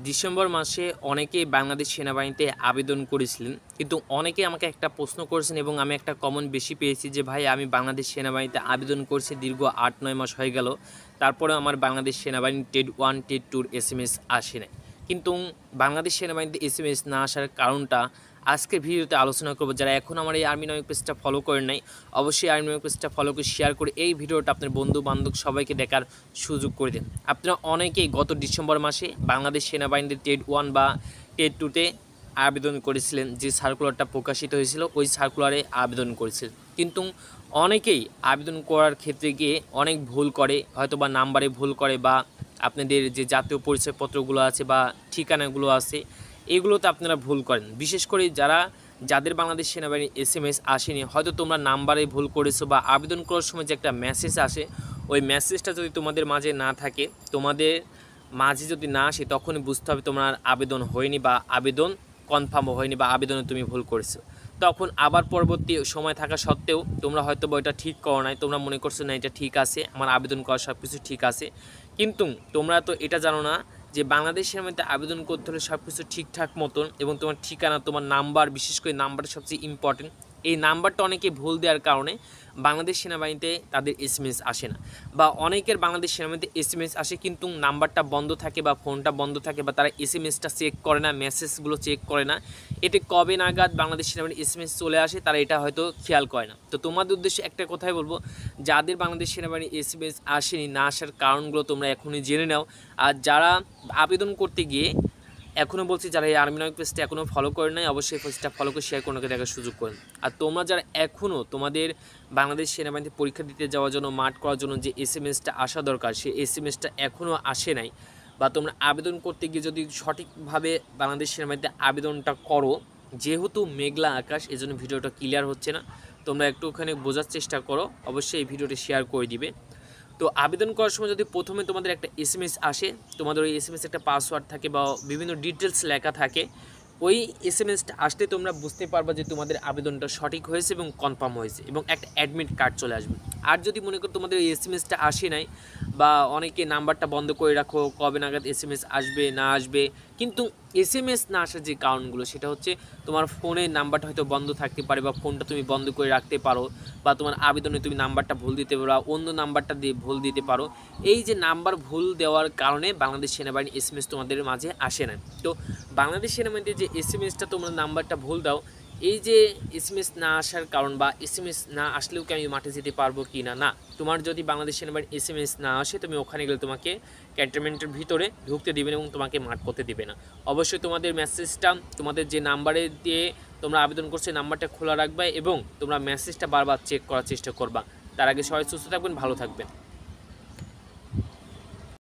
December মাসে অনেকেই বাংলাদেশ সেনাবাহিনীতে আবেদন করেছিলেন, কিন্তু অনেকেই আমাকে একটা প্রশ্ন করেছেন এবং আমি একটা কমন বেশি পেয়েছি যে ভাই আমি বাংলাদেশ সেনাবাহিনীতে আবেদন করছি দীর্ঘ ৮-৯ মাস হয়ে গেল, তারপরেও আমার বাংলাদেশ সেনাবাহিনী টেট 1 টেট 2 SMS আসে নাই। কিন্তু বাংলাদেশ সেনাবাহিনীতে SMS না আসার কারণটা আজকের ভিডিওতে আলোচনা করব। যারা এখন আমার এই আর্মি নামক পেজটা ফলো করেন নাই, অবশ্যই আর্মি নামক পেজটা ফলো করে শেয়ার করে এই ভিডিওটা আপনার বন্ধু বান্ধব সবাইকে দেখার সুযোগ করে দিন। আপনারা অনেকেই গত ডিসেম্বর মাসে বাংলাদেশ সেনাবাহিনীতে টেট 1 বা টেট 2-তে আবেদন করেছিলেন। যে সার্কুলারটা প্রকাশিত হয়েছিল ওই সার্কুলারে আবেদন করেছিলেন, কিন্তু অনেকেই আবেদন করার ক্ষেত্রে গিয়ে অনেক ভুল করে, হয়তো বা নাম্বারে ভুল করে বা আপনাদের যে জাতীয় পরিচয়পত্রগুলো আছে বা ঠিকানাগুলো আছে এগুলোতে আপনারা ভুল করেন। বিশেষ করে যাদের বাংলাদেশ সেনাবাহিনী SMS আসেনি, হয়তো তোমরা নাম্বারে ভুল করেছো বা আবেদন করার সময় যে একটা মেসেজ আসে ওই মেসেজটা যদি তোমাদের মাঝে না থাকে, তোমাদের মাঝে যদি না আসে, তখনই বুঝতে হবে তোমার আবেদন হয়নি বা আবেদন কনফার্মও হয়নি বা আবেদনে তুমি ভুল করেছো। তখন আবার পরবর্তী সময় থাকা সত্ত্বেও তোমরা হয়তো বা এটা ঠিক করো নাই, তোমরা মনে করছো না এটা ঠিক আছে, আমার আবেদন করা সব কিছু ঠিক আছে। কিন্তু তোমরা তো এটা জানো না যে বাংলাদেশ সেনাবাহিনীতে আবেদন করতে হলে সব কিছু ঠিকঠাক মতন এবং তোমার ঠিকানা, তোমার নাম্বার, বিশেষ করে নাম্বারটা সবচেয়ে ইম্পর্টেন্ট। এই নাম্বারটা অনেকে ভুল দেওয়ার কারণে বাংলাদেশ সেনাবাহিনীতে তাদের SMS আসে না, বা অনেকের বাংলাদেশ সেনাবাহিনীতে SMS আসে কিন্তু নাম্বারটা বন্ধ থাকে বা ফোনটা বন্ধ থাকে বা তারা SMSটা চেক করে না, মেসেজগুলো চেক করে না। এতে কবে নাগাদ বাংলাদেশ সেনাবাহিনীর SMS চলে আসে তারা এটা হয়তো খেয়াল করে না। তো তোমাদের উদ্দেশ্যে একটা কথাই বলবো, যাদের বাংলাদেশ সেনাবাহিনীর SMS আসেনি, না আসার কারণগুলো তোমরা এখনই জেনে নাও। আর যারা আবেদন করতে গিয়ে এখনও বলছি, যারা এই আর্মি নামক পেজটা এখনও ফলো করে নাই, অবশ্যই পেজটা ফলো করে শেয়ার করে দেখার সুযোগ করেন। আর তোমরা যারা এখনও তোমাদের বাংলাদেশ সেনাবাহিনীতে পরীক্ষা দিতে যাওয়ার জন্য, মাঠ করার জন্য যে SMSটা আসা দরকার সেই SMSটা এখনও আসে নাই, বা তোমরা আবেদন করতে গিয়ে যদি সঠিকভাবে বাংলাদেশ সেনাবাহিনীতে আবেদনটা করো, যেহেতু মেঘলা আকাশ এজন্য ভিডিওটা ক্লিয়ার হচ্ছে না, তোমরা একটুখানি বোঝার চেষ্টা করো, অবশ্যই এই ভিডিওটি শেয়ার করে দিবে। তো আবেদন করার সময় যদি প্রথমে তোমাদের একটা SMS আসে, তোমাদের ওই SMS একটা পাসওয়ার্ড থাকে বা বিভিন্ন ডিটেলস লেখা থাকে, ওই SMSটা আসলে তোমরা বুঝতে পারবা যে তোমাদের আবেদনটা সঠিক হয়েছে এবং কনফার্ম হয়েছে, এবং একটা অ্যাডমিট কার্ড চলে আসবে। আর যদি মনে করো তোমাদের ওই SMSটা আসে নাই, বা অনেকে নাম্বারটা বন্ধ করে রাখো কবে নাগাদ SMS আসবে না আসবে, কিন্তু SMS না আসার যে কারণগুলো সেটা হচ্ছে তোমার ফোনের নাম্বারটা হয়তো বন্ধ থাকতে পারে, বা ফোনটা তুমি বন্ধ করে রাখতে পারো, বা তোমার আবেদনে তুমি নাম্বারটা ভুল দিতে পারো, অন্য নাম্বারটা দিয়ে ভুল দিতে পারো। এই যে নাম্বার ভুল দেওয়ার কারণে বাংলাদেশ সেনাবাহিনী SMS তোমাদের মাঝে আসে না। তো বাংলাদেশ সেনাবাহিনীতে যে SMSটা তোমরা নাম্বারটা ভুল দাও, এই যে SMS না আসার কারণ বা SMS না আসলেও কি আমি মাঠে যেতে পারবো কি না, না, তোমার যদি বাংলাদেশ সেনাবাহিনীর SMS না আসে, তুমি ওখানে গেলে তোমাকে ক্যান্টনমেন্টের ভিতরে ঢুকতে দিবে না এবং তোমাকে মাঠ করতে দিবে না। অবশ্যই তোমাদের মেসেজটা তোমাদের যে নাম্বারে দিয়ে তোমরা আবেদন করছো নাম্বারটা খোলা রাখবে এবং তোমরা মেসেজটা বারবার চেক করার চেষ্টা করবা। তার আগে সবাই সুস্থ থাকবেন, ভালো থাকবেন।